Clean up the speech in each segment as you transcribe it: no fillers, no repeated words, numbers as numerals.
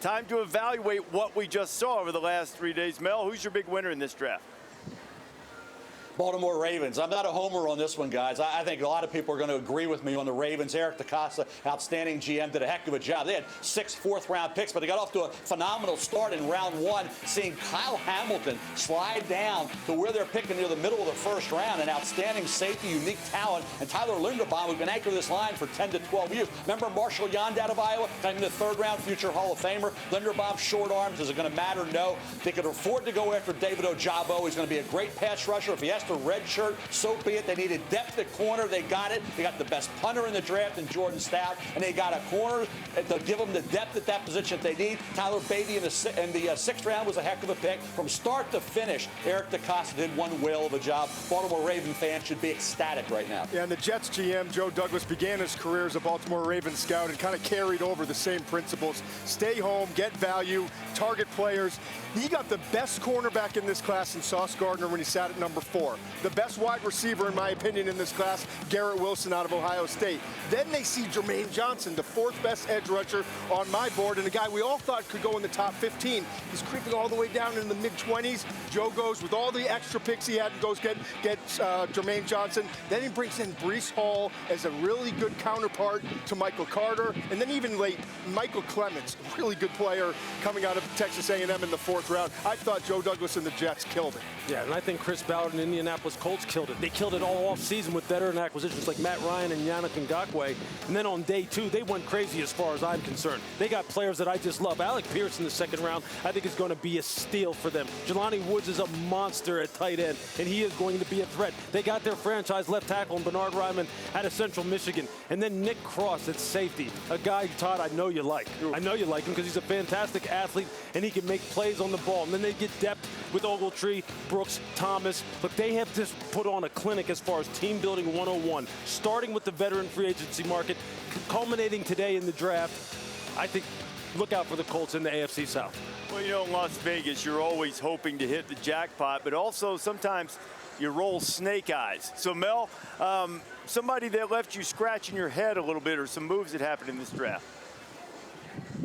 Time to evaluate what we just saw over the last 3 days. Mel, who's your big winner in this draft? Baltimore Ravens. I'm not a homer on this one, guys. I think a lot of people are going to agree with me on the Ravens. Eric DeCosta, outstanding GM, did a heck of a job. They had 6 fourth-round picks, but they got off to a phenomenal start in round 1, seeing Kyle Hamilton slide down to where they're picking near the middle of the first round. An outstanding safety, unique talent, and Tyler Linderbaum, who's been anchoring this line for 10 to 12 years. Remember Marshall Yond out of Iowa, got in the 3rd round, future Hall of Famer. Linderbaum, short arms. Is it going to matter? No. They could afford to go after David Ojabo. He's going to be a great pass rusher. If he has to redshirt, so be it. They needed depth at corner. They got it. They got the best punter in the draft in Jordan Stout, and they got a corner to give them the depth at that position that they need. Tyler Beatty in the 6th round was a heck of a pick. From start to finish, Eric DeCosta did one whale of a job. Baltimore Raven fans should be ecstatic right now. Yeah, and the Jets GM, Joe Douglas, began his career as a Baltimore Ravens scout and kind of carried over the same principles. Stay home, get value, target players. He got the best cornerback in this class in Sauce Gardner when he sat at number 4. The best wide receiver, in my opinion, in this class, Garrett Wilson out of Ohio State. Then they see Jermaine Johnson, the 4th best edge rusher on my board, and a guy we all thought could go in the top 15. He's creeping all the way down in the mid-20s. Joe goes with all the extra picks he had and goes get Jermaine Johnson. Then he brings in Breece Hall as a really good counterpart to Michael Carter. And then even late, Michael Clements, a really good player coming out of Texas A&M in the 4th round. I thought Joe Douglas and the Jets killed it. Yeah, and I think Chris Ballard and the Indianapolis Colts killed it. They killed it all off-season with veteran acquisitions like Matt Ryan and Yannick Ngakoue. And then on day 2, they went crazy as far as I'm concerned. They got players that I just love. Alec Pierce in the 2nd round, I think is going to be a steal for them. Jelani Woods is a monster at tight end, and he is going to be a threat. They got their franchise left tackle in Bernard Ryman out of Central Michigan. And then Nick Cross at safety, a guy, Todd, I know you like. I know you like him because he's a fantastic athlete, and he can make plays on the ball. And then they get depth with Ogletree, Brooks, Thomas. But they have just put on a clinic as far as team building 101, starting with the veteran free agency market, culminating today in the draft. I think look out for the Colts in the AFC South. Well, you know, in Las Vegas, you're always hoping to hit the jackpot, but also sometimes you roll snake eyes. So, Mel, somebody that left you scratching your head a little bit, or some moves that happened in this draft?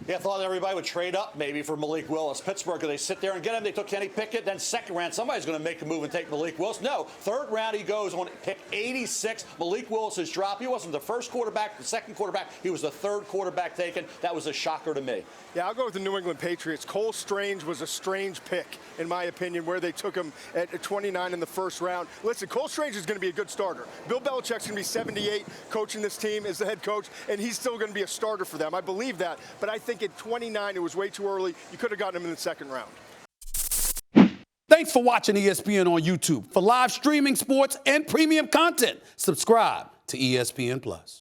Yeah, I thought everybody would trade up maybe for Malik Willis. Pittsburgh, they sit there and get him. They took Kenny Pickett. Then 2nd round, somebody's going to make a move and take Malik Willis. No, 3rd round, he goes on pick 86. Malik Willis is dropped. He wasn't the first quarterback, the 2nd quarterback. He was the 3rd quarterback taken. That was a shocker to me. Yeah, I'll go with the New England Patriots. Cole Strange was a strange pick, in my opinion, where they took him at 29 in the 1st round. Listen, Cole Strange is going to be a good starter. Bill Belichick's going to be 78 coaching this team as the head coach, and he's still going to be a starter for them. I believe that, but I think at 29, it was way too early. You could have gotten him in the 2nd round. Thanks for watching ESPN on YouTube. For live streaming sports and premium content, subscribe to ESPN+.